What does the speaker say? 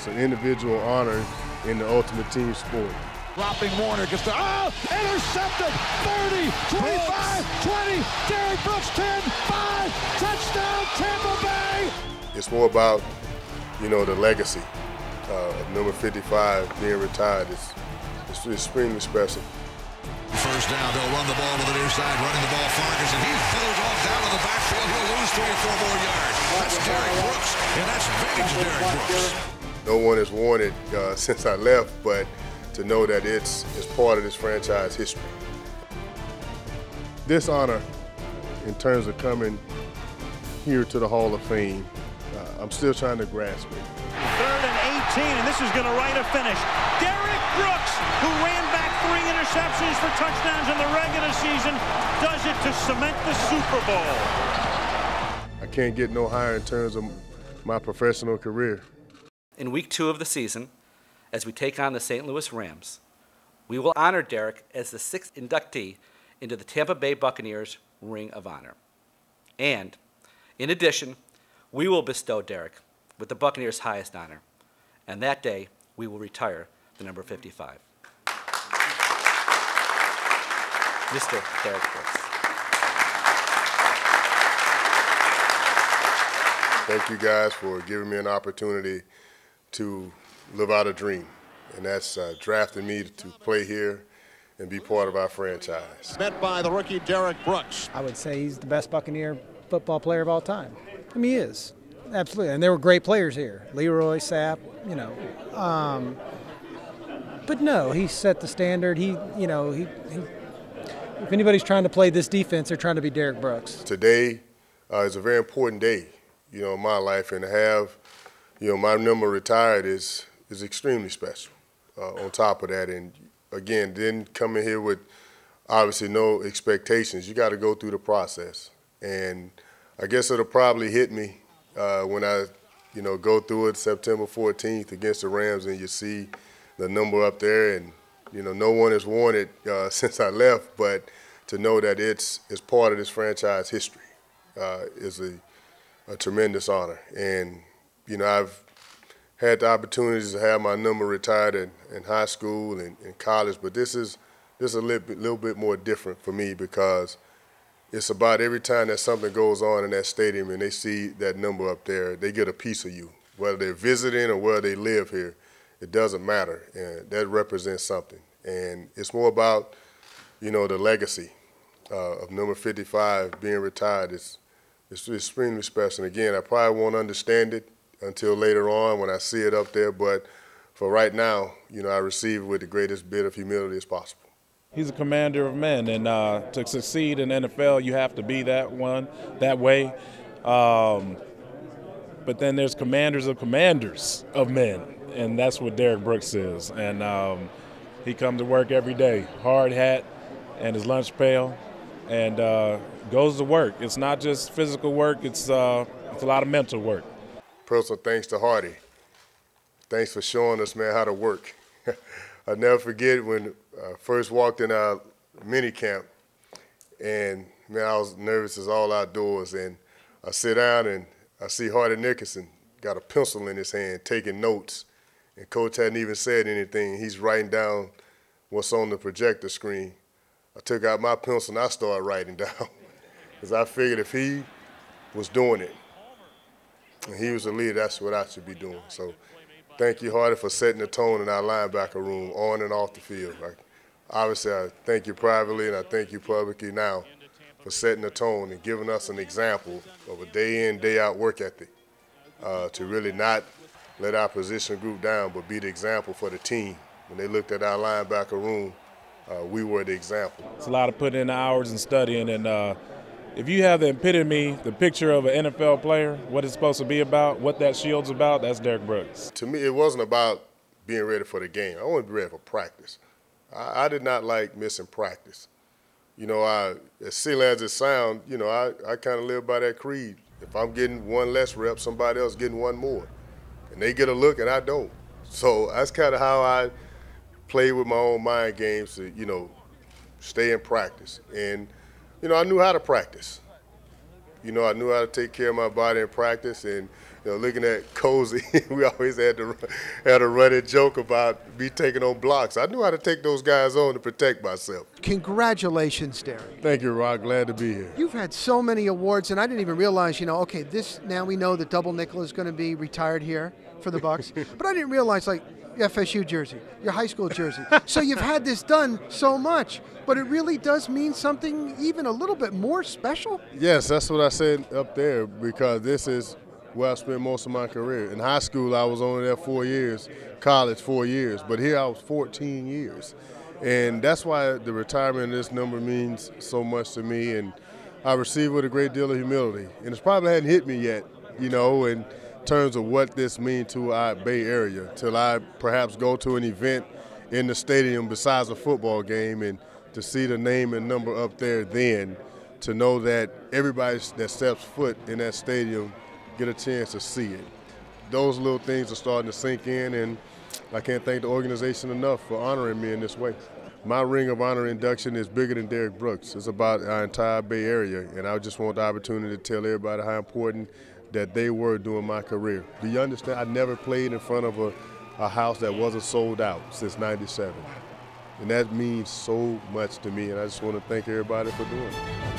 an individual honor in the ultimate team sport. Dropping Warner gets the intercepted. 30, 25, 20. Derrick Brooks 10, 5. Touchdown Tampa Bay. It's more about, the legacy of number 55 being retired. It's extremely special. First down, they'll run the ball to the near side, running the ball Farkas, and he fiddles off down to the backfield. He'll lose 3 or 4 more yards. That's Derrick Brooks, and that's vintage Derrick Brooks. No one has worn it since I left, but to know that it's part of this franchise history. This honor, in terms of coming here to the Hall of Fame, I'm still trying to grasp it. 3rd and 18, and this is going to write a finish. Derrick Brooks, who ran back 3 interceptions for touchdowns in the regular season, does it to cement the Super Bowl. I can't get no higher in terms of my professional career. In week 2 of the season, as we take on the St. Louis Rams, we will honor Derrick as the 6th inductee into the Tampa Bay Buccaneers Ring of Honor. And, in addition, we will bestow Derrick with the Buccaneers' highest honor. And that day, we will retire the number 55. Mr. Derrick Brooks. Thank you guys for giving me an opportunity to live out a dream. And that's drafting me to play here and be part of our franchise. Met by the rookie Derrick Brooks. I would say he's the best Buccaneer football player of all time. I mean, he is. Absolutely. And there were great players here. Leroy, Sapp, But no, he set the standard. If anybody's trying to play this defense, they're trying to be Derrick Brooks. Today is a very important day, in my life, and to have, my number retired is extremely special. On top of that, and again, didn't come in here with obviously no expectations. You got to go through the process, and I guess it'll probably hit me when I, go through it September 14th against the Rams, and you see the number up there, and no one has worn it since I left, but to know that it's part of this franchise history is a tremendous honor. And I've had the opportunities to have my number retired in high school and in college, but this is a little bit more different for me because it's about every time that something goes on in that stadium and they see that number up there, they get a piece of you. Whether they're visiting or whether they live here, it doesn't matter, and that represents something. And it's more about, the legacy of number 55 being retired. It's extremely special. And again, I probably won't understand it until later on when I see it up there, but for right now, I receive it with the greatest bit of humility as possible. He's a commander of men, and to succeed in NFL, you have to be that way. But then there's commanders of men, and that's what Derrick Brooks is. And he comes to work every day, hard hat and his lunch pail, and goes to work. It's not just physical work, it's a lot of mental work. Personal thanks to Hardy. Thanks for showing us, man, how to work. I'll never forget when I first walked in our mini camp, and man, I was nervous as all outdoors. And I sit down and I see Hardy Nickerson got a pencil in his hand, taking notes. And Coach hadn't even said anything. He's writing down what's on the projector screen. I took out my pencil and I started writing down because I figured if he was doing it, and he was the leader, that's what I should be doing. So thank you, Hardy, for setting the tone in our linebacker room, on and off the field. Obviously, I thank you privately and I thank you publicly now for setting the tone and giving us an example of a day-in, day-out work ethic to really not let our position group down, but be the example for the team. When they looked at our linebacker room, we were the example. It's a lot of putting in the hours and studying, and if you have the epitome, the picture of an NFL player, what it's supposed to be about, what that shield's about, that's Derrick Brooks. To me, it wasn't about being ready for the game. I wanted to be ready for practice. I did not like missing practice. As silly as it sounds, I kind of live by that creed. If I'm getting one less rep, somebody else getting one more. And they get a look and I don't. So that's kind of how I play with my own mind games to, stay in practice. And, I knew how to practice. I knew how to take care of my body in practice. And looking at Cozy, we always had a running joke about me taking on blocks. I knew how to take those guys on to protect myself. Congratulations, Derrick. Thank you, Rock. Glad to be here. You've had so many awards, and I didn't even realize, okay, now we know that Double Nickel is going to be retired here for the Bucs. But I didn't realize, like, FSU jersey, your high school jersey. So you've had this done so much, but it really does mean something even a little bit more special? Yes, that's what I said up there, because this is where I spent most of my career. In high school, I was only there 4 years, college 4 years, but here I was 14 years. And that's why the retirement of this number means so much to me, and I receive it with a great deal of humility. And it's probably hadn't hit me yet, in terms of what this means to our Bay Area, till I perhaps go to an event in the stadium besides a football game and to see the name and number up there, then to know that everybody that steps foot in that stadium get a chance to see it. Those little things are starting to sink in, and I can't thank the organization enough for honoring me in this way. My Ring of Honor induction is bigger than Derrick Brooks. It's about our entire Bay Area, and I just want the opportunity to tell everybody how important that they were during my career. Do you understand? I never played in front of a house that wasn't sold out since '97. And that means so much to me, and I just want to thank everybody for doing it.